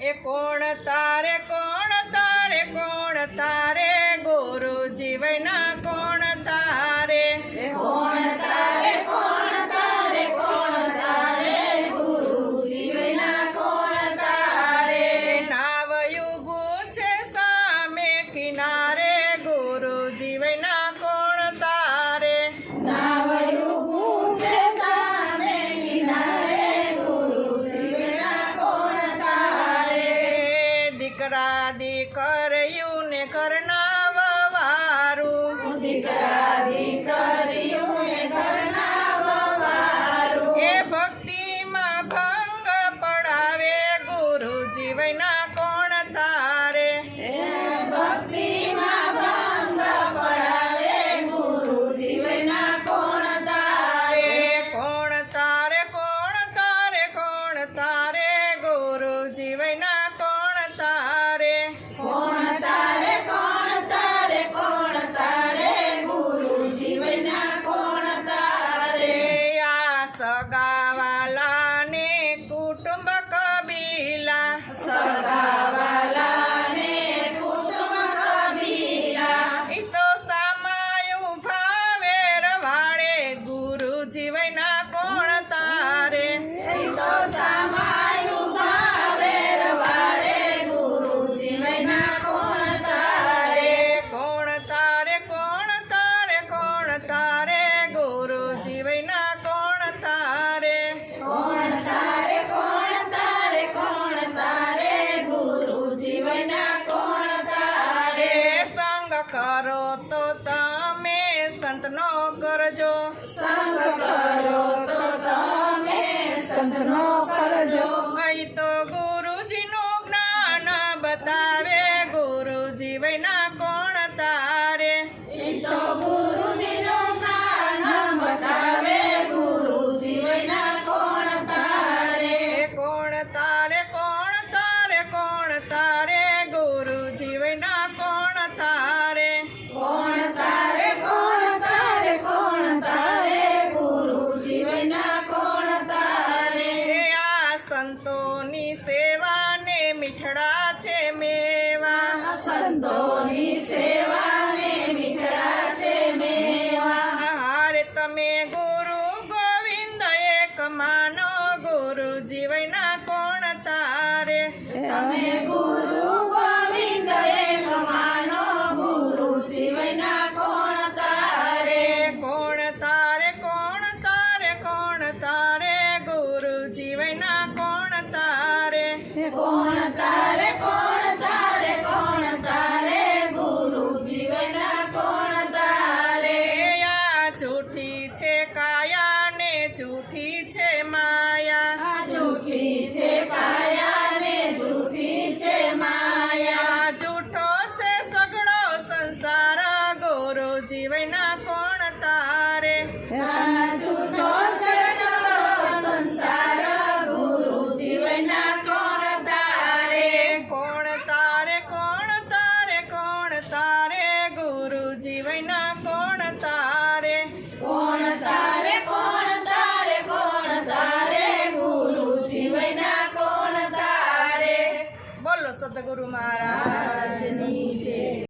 એ કોણ તારે ગુરુ જીવના કોણ તારે કોણ તારે ગુરુ જીવના કોણ તારે નાવયું પૂછે સામે કિનારે ગુરુ જીવના કોણ તારે નાવયું પૂછે સામે કિનારે ગુરુ જીવના કોણ તારે દીકરા દીકરીયું ને ઘરના વવારું દીકરા દીકરીયું ને ઘરના વવારું એ ભક્તિમાં ભંગ પડાવે ગુરુ જીવના કોણ તારે ભક્તિમાં ભંગ પડાવે ગુરુ જીવના કોણ તારે કોણ તારે ગુરુ જીવના કોણ તારે કોણ તારે ગુરુ જીવના કોણ તારે આ સગાવાલા ને કુટુંબ કબીલા સગાવાલા ને કુટુંબ કબીલા ઈ તો સામાયું ભાવે રવાડે ગુરુ જીવના કોણ તારે તો સામાયું ભાવે રવાડે ગુરુ જીવના કોણ તારે કોણ તારે ગુરુ જીવના કોણ તારે કોણ તારે ગુરુ જીવના કોણ તારે સંગ કરો તો તમે સંતનો કરજો સંગ કરો તો તમે સંતનો કરજો અહીં તો ગુરુજીનું જ્ઞાન બતાવે ગુરુ જીવના કોણ તારે એ તો ગુરુજીનું જ્ઞાન બતાવે ગુરુ જીવના કોણ તારે કોણ તારે ગુરુ જીવના કોણ તારે કોણ તારે ગુરુ જીવના કોણ તારે આ સંતોની સેવા ને મીઠડા છે મેવા સંતોની સેવા ને મીઠડા છે મેવા હારે તમે ગુરુ ગોવિંદ એક માનો ગુરુ જીવના કોણ તારે તમે ગુરુ ગોવિંદ એક માનો ગુરુ જીવના કોણ તારે કોણ તારે ગુરુ જીવના કોણ તારે કોણ તારે ગુરુ જીવના કોણ તારે આ જૂઠી છે કાયા ને જૂઠી છે માયા જૂઠી છે કાયા ને જૂઠી છે માયા જૂઠો છે સગળો સંસાર ગુરુ જીવના કોણ તારે જૂઠો છે સંસાર ગુરુ જીવના કોણ તારે કોણ તારે ગુરુ જીવના કોણ તારે કોણ તારે ગુરુ જીવના કોણ તારે બોલો સદગુરુ મહારાજ